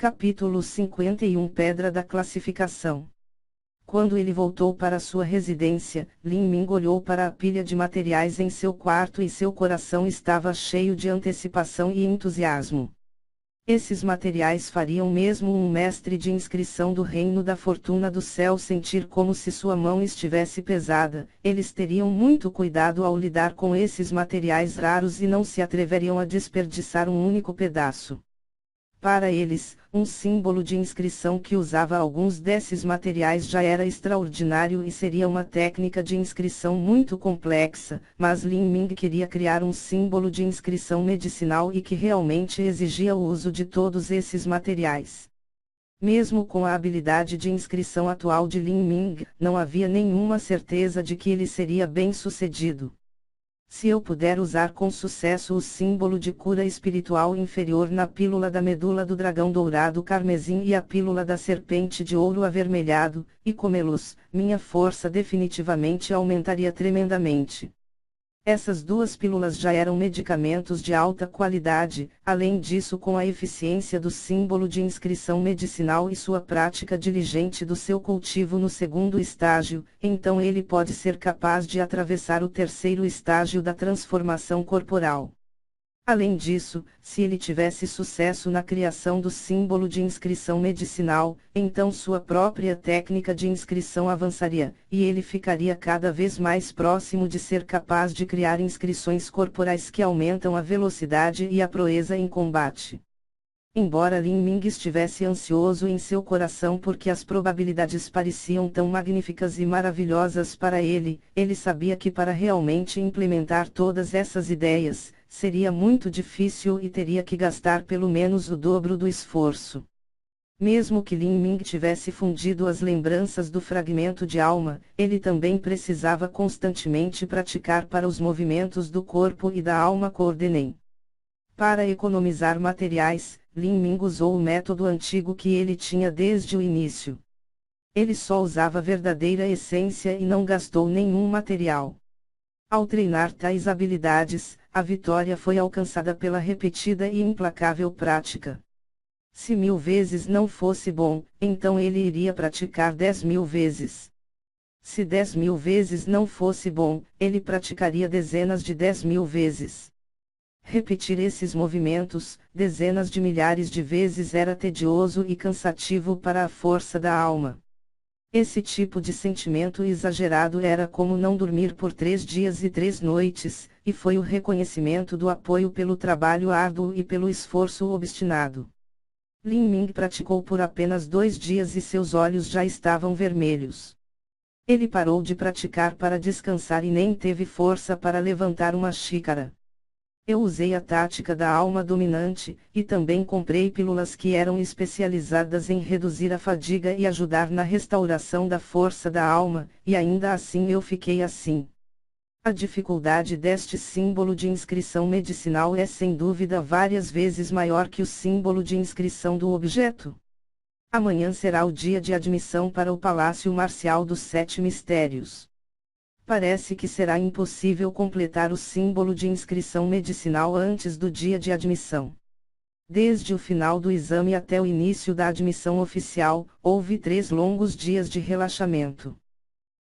Capítulo 51 Pedra da Classificação. Quando ele voltou para sua residência, Lin Ming olhou para a pilha de materiais em seu quarto e seu coração estava cheio de antecipação e entusiasmo. Esses materiais fariam mesmo um mestre de inscrição do reino da fortuna do céu sentir como se sua mão estivesse pesada. Eles teriam muito cuidado ao lidar com esses materiais raros e não se atreveriam a desperdiçar um único pedaço. Para eles, um símbolo de inscrição que usava alguns desses materiais já era extraordinário e seria uma técnica de inscrição muito complexa, mas Lin Ming queria criar um símbolo de inscrição medicinal e que realmente exigia o uso de todos esses materiais. Mesmo com a habilidade de inscrição atual de Lin Ming, não havia nenhuma certeza de que ele seria bem-sucedido. Se eu puder usar com sucesso o símbolo de cura espiritual inferior na pílula da medula do dragão dourado carmesim e a pílula da serpente de ouro avermelhado, e comê-los, minha força definitivamente aumentaria tremendamente. Essas duas pílulas já eram medicamentos de alta qualidade, além disso com a eficiência do símbolo de inscrição medicinal e sua prática diligente do seu cultivo no segundo estágio, então ele pode ser capaz de atravessar o terceiro estágio da transformação corporal. Além disso, se ele tivesse sucesso na criação do símbolo de inscrição medicinal, então sua própria técnica de inscrição avançaria, e ele ficaria cada vez mais próximo de ser capaz de criar inscrições corporais que aumentam a velocidade e a proeza em combate. Embora Lin Ming estivesse ansioso em seu coração porque as probabilidades pareciam tão magníficas e maravilhosas para ele, ele sabia que para realmente implementar todas essas ideias, seria muito difícil e teria que gastar pelo menos o dobro do esforço. Mesmo que Lin Ming tivesse fundido as lembranças do fragmento de alma, ele também precisava constantemente praticar para os movimentos do corpo e da alma coordenem. Para economizar materiais, Lin Ming usou o método antigo que ele tinha desde o início. Ele só usava a verdadeira essência e não gastou nenhum material. Ao treinar tais habilidades, a vitória foi alcançada pela repetida e implacável prática. Se 1000 vezes não fosse bom, então ele iria praticar 10.000 vezes. Se 10.000 vezes não fosse bom, ele praticaria dezenas de 10.000 vezes. Repetir esses movimentos, dezenas de milhares de vezes era tedioso e cansativo para a força da alma. Esse tipo de sentimento exagerado era como não dormir por 3 dias e 3 noites, e foi o reconhecimento do apoio pelo trabalho árduo e pelo esforço obstinado. Lin Ming praticou por apenas 2 dias e seus olhos já estavam vermelhos. Ele parou de praticar para descansar e nem teve força para levantar uma xícara. Eu usei a tática da alma dominante, e também comprei pílulas que eram especializadas em reduzir a fadiga e ajudar na restauração da força da alma, e ainda assim eu fiquei assim. A dificuldade deste símbolo de inscrição medicinal é sem dúvida várias vezes maior que o símbolo de inscrição do objeto. Amanhã será o dia de admissão para o Palácio Marcial dos 7 Mistérios. Parece que será impossível completar o símbolo de inscrição medicinal antes do dia de admissão. Desde o final do exame até o início da admissão oficial, houve 3 longos dias de relaxamento.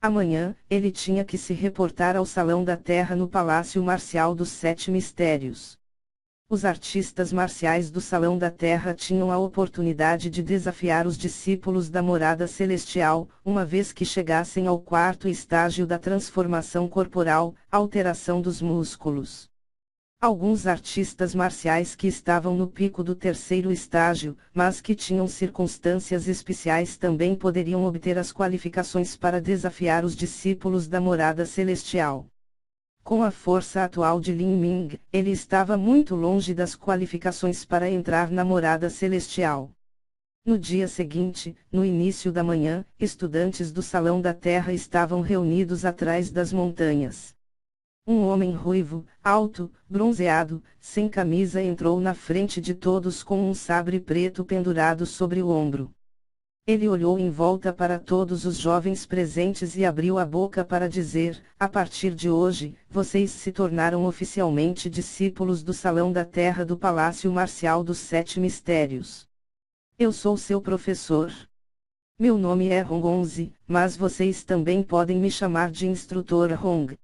Amanhã, ele tinha que se reportar ao Salão da Terra no Palácio Marcial dos 7 Mistérios. Os artistas marciais do Salão da Terra tinham a oportunidade de desafiar os discípulos da Morada Celestial, uma vez que chegassem ao 4º estágio da transformação corporal, alteração dos músculos. Alguns artistas marciais que estavam no pico do 3º estágio, mas que tinham circunstâncias especiais também poderiam obter as qualificações para desafiar os discípulos da Morada Celestial. Com a força atual de Lin Ming, ele estava muito longe das qualificações para entrar na Morada Celestial. No dia seguinte, no início da manhã, estudantes do Salão da Terra estavam reunidos atrás das montanhas. Um homem ruivo, alto, bronzeado, sem camisa entrou na frente de todos com um sabre preto pendurado sobre o ombro. Ele olhou em volta para todos os jovens presentes e abriu a boca para dizer: a partir de hoje, vocês se tornaram oficialmente discípulos do Salão da Terra do Palácio Marcial dos 7 Mistérios. Eu sou seu professor. Meu nome é Rongonzi, mas vocês também podem me chamar de instrutor Hong.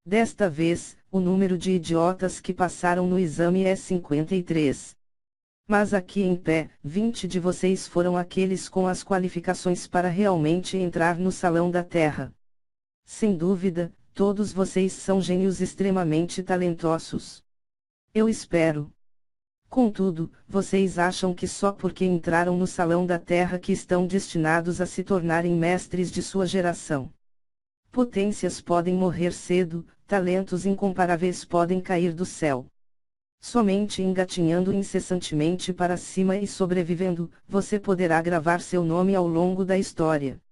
Desta vez, o número de idiotas que passaram no exame é 53. Mas aqui em pé, 20 de vocês foram aqueles com as qualificações para realmente entrar no Salão da Terra. Sem dúvida, todos vocês são gênios extremamente talentosos. Eu espero. Contudo, vocês acham que só porque entraram no Salão da Terra que estão destinados a se tornarem mestres de sua geração. Potências podem morrer cedo, talentos incomparáveis podem cair do céu. Somente engatinhando incessantemente para cima e sobrevivendo, você poderá gravar seu nome ao longo da história.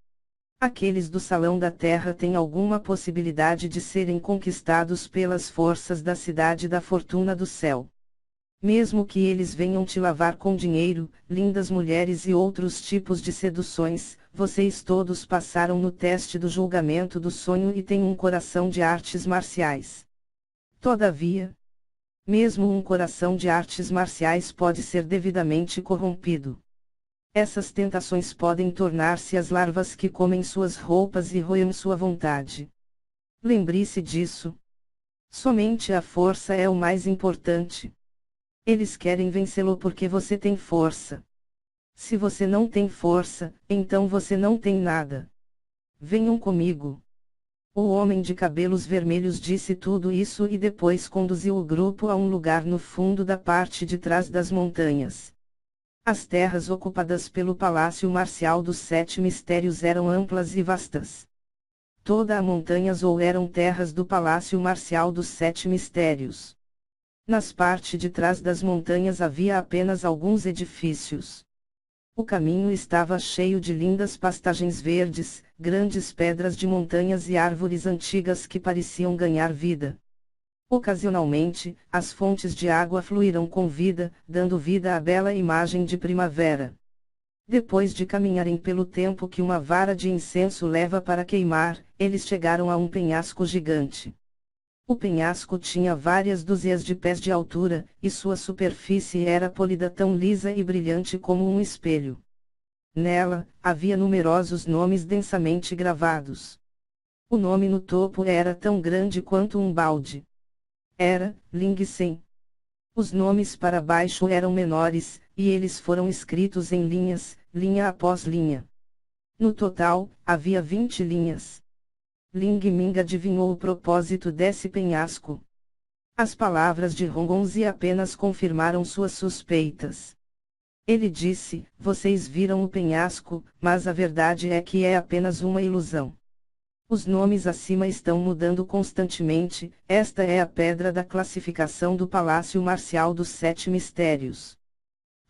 Aqueles do Salão da Terra têm alguma possibilidade de serem conquistados pelas forças da Cidade da Fortuna do Céu. Mesmo que eles venham te lavar com dinheiro, lindas mulheres e outros tipos de seduções, vocês todos passaram no teste do julgamento do sonho e têm um coração de artes marciais. Todavia, mesmo um coração de artes marciais pode ser devidamente corrompido. Essas tentações podem tornar-se as larvas que comem suas roupas e roem sua vontade. Lembre-se disso. Somente a força é o mais importante. Eles querem vencê-lo porque você tem força. Se você não tem força, então você não tem nada. Venham comigo. O homem de cabelos vermelhos disse tudo isso e depois conduziu o grupo a um lugar no fundo da parte de trás das montanhas. As terras ocupadas pelo Palácio Marcial dos Sete Mistérios eram amplas e vastas. Toda a montanhas ou eram terras do Palácio Marcial dos Sete Mistérios. Nas partes de trás das montanhas havia apenas alguns edifícios. O caminho estava cheio de lindas pastagens verdes, grandes pedras de montanhas e árvores antigas que pareciam ganhar vida. Ocasionalmente, as fontes de água fluíram com vida, dando vida à bela imagem de primavera. Depois de caminharem pelo tempo que uma vara de incenso leva para queimar, eles chegaram a um penhasco gigante. O penhasco tinha várias dúzias de pés de altura, e sua superfície era polida tão lisa e brilhante como um espelho. Nela, havia numerosos nomes densamente gravados. O nome no topo era tão grande quanto um balde. Era Ling Sen. Os nomes para baixo eram menores, e eles foram escritos em linhas, linha após linha. No total, havia 20 linhas. Ling Ming adivinhou o propósito desse penhasco. As palavras de Rongonzi apenas confirmaram suas suspeitas. Ele disse: vocês viram o penhasco, mas a verdade é que é apenas uma ilusão. Os nomes acima estão mudando constantemente, esta é a pedra da classificação do Palácio Marcial dos Sete Mistérios.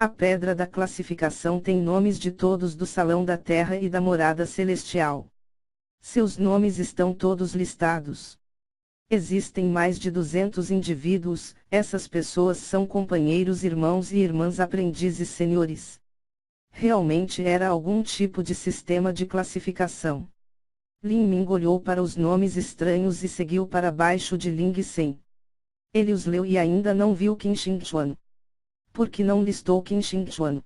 A pedra da classificação tem nomes de todos do Salão da Terra e da Morada Celestial. Seus nomes estão todos listados. Existem mais de 200 indivíduos, essas pessoas são companheiros, irmãos e irmãs, aprendizes, senhores. Realmente era algum tipo de sistema de classificação. Lin Ming olhou para os nomes estranhos e seguiu para baixo de Ling Sen. Ele os leu e ainda não viu Qin Shi Chuan. Por que não listou Qin Shi Chuan?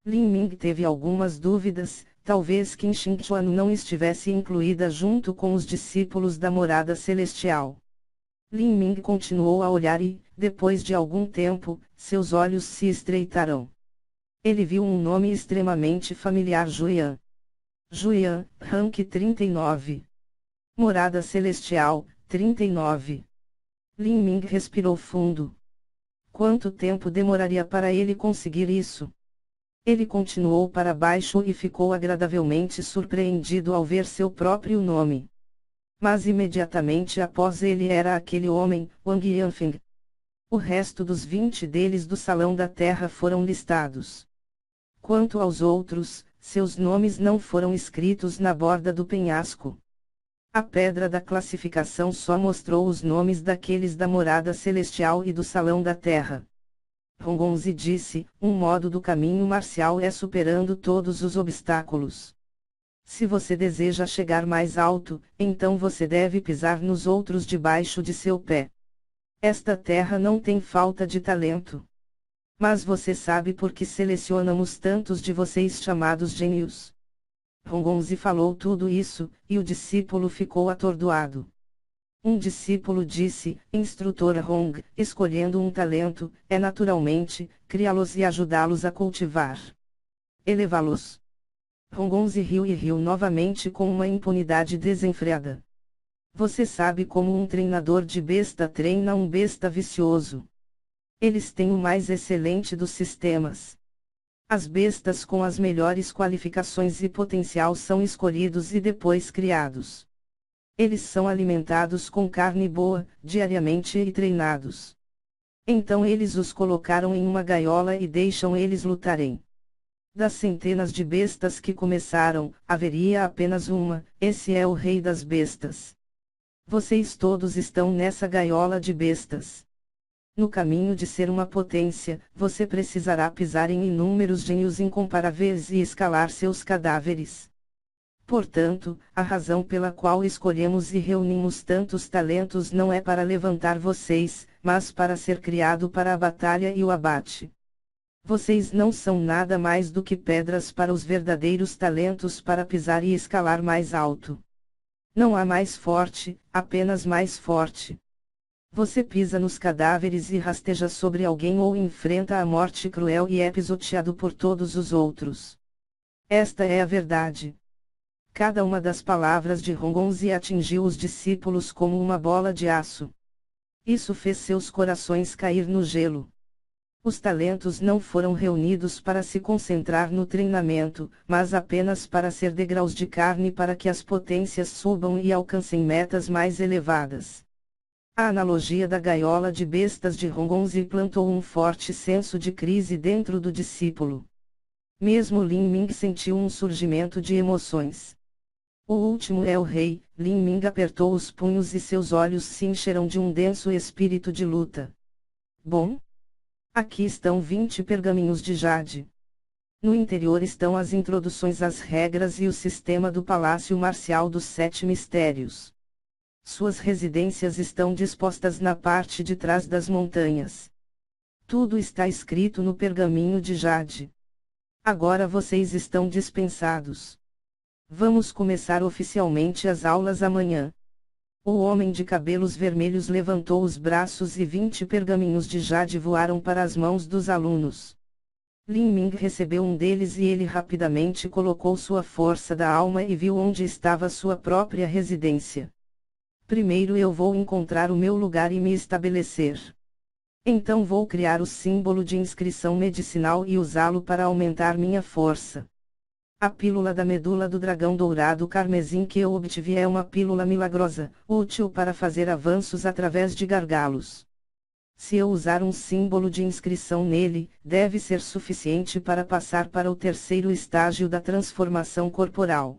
Lin Ming teve algumas dúvidas. Talvez Qin Shi Chuan não estivesse incluída junto com os discípulos da Morada Celestial. Lin Ming continuou a olhar e, depois de algum tempo, seus olhos se estreitaram. Ele viu um nome extremamente familiar: Juian. Juian, rank 39. Morada Celestial, 39. Lin Ming respirou fundo. Quanto tempo demoraria para ele conseguir isso? Ele continuou para baixo e ficou agradavelmente surpreendido ao ver seu próprio nome. Mas imediatamente após ele era aquele homem, Wang Yanfeng. O resto dos 20 deles do Salão da Terra foram listados. Quanto aos outros, seus nomes não foram escritos na borda do penhasco. A pedra da classificação só mostrou os nomes daqueles da Morada Celestial e do Salão da Terra. Rongonzi disse: um modo do caminho marcial é superando todos os obstáculos. Se você deseja chegar mais alto, então você deve pisar nos outros debaixo de seu pé. Esta terra não tem falta de talento. Mas você sabe por que selecionamos tantos de vocês chamados gênios? Rongonzi falou tudo isso, e o discípulo ficou atordoado. Um discípulo disse, instrutor Hong, escolhendo um talento, é naturalmente, criá-los e ajudá-los a cultivar. Elevá-los. Rongonzi riu e riu novamente com uma impunidade desenfreada. Você sabe como um treinador de besta treina um besta vicioso. Eles têm o mais excelente dos sistemas. As bestas com as melhores qualificações e potencial são escolhidos e depois criados. Eles são alimentados com carne boa, diariamente e treinados. Então eles os colocaram em uma gaiola e deixam eles lutarem. Das centenas de bestas que começaram, haveria apenas uma, esse é o rei das bestas. Vocês todos estão nessa gaiola de bestas. No caminho de ser uma potência, você precisará pisar em inúmeros gênios incomparáveis e escalar seus cadáveres. Portanto, a razão pela qual escolhemos e reunimos tantos talentos não é para levantar vocês, mas para ser criado para a batalha e o abate. Vocês não são nada mais do que pedras para os verdadeiros talentos para pisar e escalar mais alto. Não há mais forte, apenas mais forte. Você pisa nos cadáveres e rasteja sobre alguém ou enfrenta a morte cruel e é pisoteado por todos os outros. Esta é a verdade. Cada uma das palavras de Rongonzi atingiu os discípulos como uma bola de aço. Isso fez seus corações cair no gelo. Os talentos não foram reunidos para se concentrar no treinamento, mas apenas para ser degraus de carne para que as potências subam e alcancem metas mais elevadas. A analogia da gaiola de bestas de Rongonzi plantou um forte senso de crise dentro do discípulo. Mesmo Lin Ming sentiu um surgimento de emoções. O último é o rei. Lin Ming apertou os punhos e seus olhos se encheram de um denso espírito de luta. Bom? Aqui estão 20 pergaminhos de jade. No interior estão as introduções às regras e o sistema do Palácio Marcial dos 7 Mistérios. Suas residências estão dispostas na parte de trás das montanhas. Tudo está escrito no pergaminho de jade. Agora vocês estão dispensados. Vamos começar oficialmente as aulas amanhã. O homem de cabelos vermelhos levantou os braços e 20 pergaminhos de jade voaram para as mãos dos alunos. Lin Ming recebeu um deles e ele rapidamente colocou sua força da alma e viu onde estava sua própria residência. Primeiro eu vou encontrar o meu lugar e me estabelecer. Então vou criar o símbolo de inscrição medicinal e usá-lo para aumentar minha força. A pílula da medula do dragão dourado carmesim que eu obtive é uma pílula milagrosa, útil para fazer avanços através de gargalos. Se eu usar um símbolo de inscrição nele, deve ser suficiente para passar para o terceiro estágio da transformação corporal.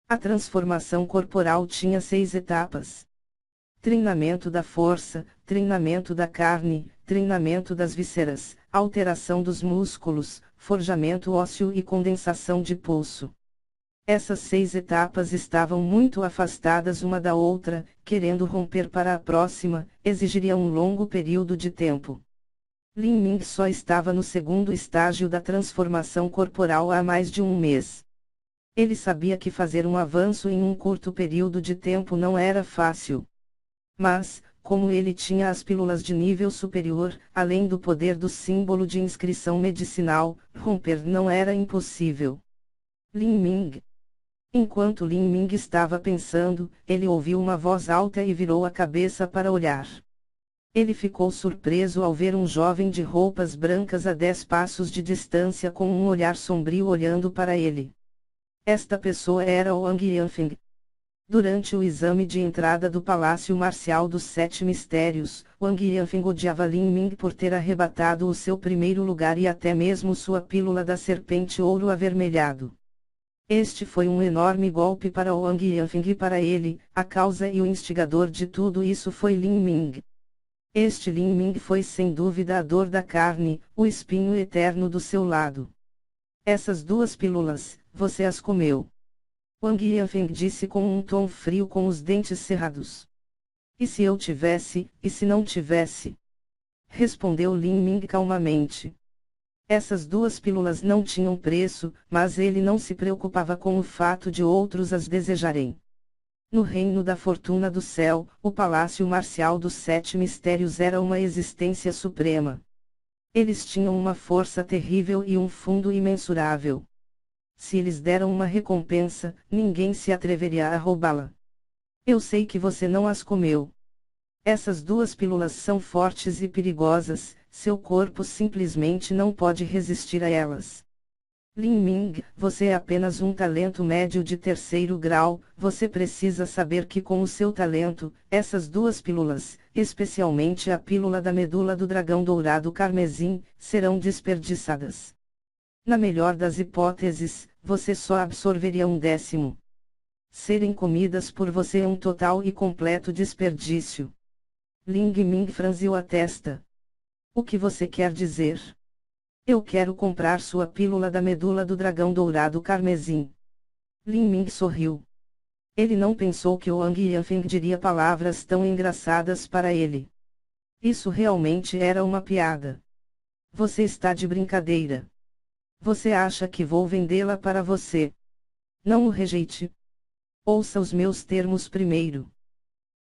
A transformação corporal tinha 6 etapas. Treinamento da força, treinamento da carne, treinamento das vísceras, alteração dos músculos, forjamento ósseo e condensação de pulso. Essas 6 etapas estavam muito afastadas uma da outra, querendo romper para a próxima, exigiria um longo período de tempo. Lin Ming só estava no segundo estágio da transformação corporal há mais de um mês. Ele sabia que fazer um avanço em um curto período de tempo não era fácil. Mas, como ele tinha as pílulas de nível superior, além do poder do símbolo de inscrição medicinal, romper não era impossível. Lin Ming. Enquanto Lin Ming estava pensando, ele ouviu uma voz alta e virou a cabeça para olhar. Ele ficou surpreso ao ver um jovem de roupas brancas a 10 passos de distância com um olhar sombrio olhando para ele. Esta pessoa era Wang Yanfeng. Durante o exame de entrada do Palácio Marcial dos 7 Mistérios, Wang Yanfeng odiava Lin Ming por ter arrebatado o seu primeiro lugar e até mesmo sua pílula da serpente ouro avermelhado. Este foi um enorme golpe para Wang Yanfeng e para ele, a causa e o instigador de tudo isso foi Lin Ming. Este Lin Ming foi sem dúvida a dor da carne, o espinho eterno do seu lado. Essas 2 pílulas, você as comeu. Wang Yanfeng disse com um tom frio com os dentes cerrados. E se eu tivesse, e se não tivesse? Respondeu Lin Ming calmamente. Essas 2 pílulas não tinham preço, mas ele não se preocupava com o fato de outros as desejarem. No reino da fortuna do céu, o palácio marcial dos 7 mistérios era uma existência suprema. Eles tinham uma força terrível e um fundo imensurável. Se eles deram uma recompensa, ninguém se atreveria a roubá-la. Eu sei que você não as comeu. Essas 2 pílulas são fortes e perigosas, seu corpo simplesmente não pode resistir a elas. Lin Ming, você é apenas um talento médio de 3º grau, você precisa saber que com o seu talento, essas 2 pílulas, especialmente a pílula da medula do dragão dourado carmesim, serão desperdiçadas. Na melhor das hipóteses, você só absorveria 1/10. Serem comidas por você é um total e completo desperdício. Ling Ming franziu a testa. O que você quer dizer? Eu quero comprar sua pílula da medula do dragão dourado carmesim. Lin Ming sorriu. Ele não pensou que Wang Yanfeng diria palavras tão engraçadas para ele. Isso realmente era uma piada. Você está de brincadeira. Você acha que vou vendê-la para você? Não o rejeite. Ouça os meus termos primeiro.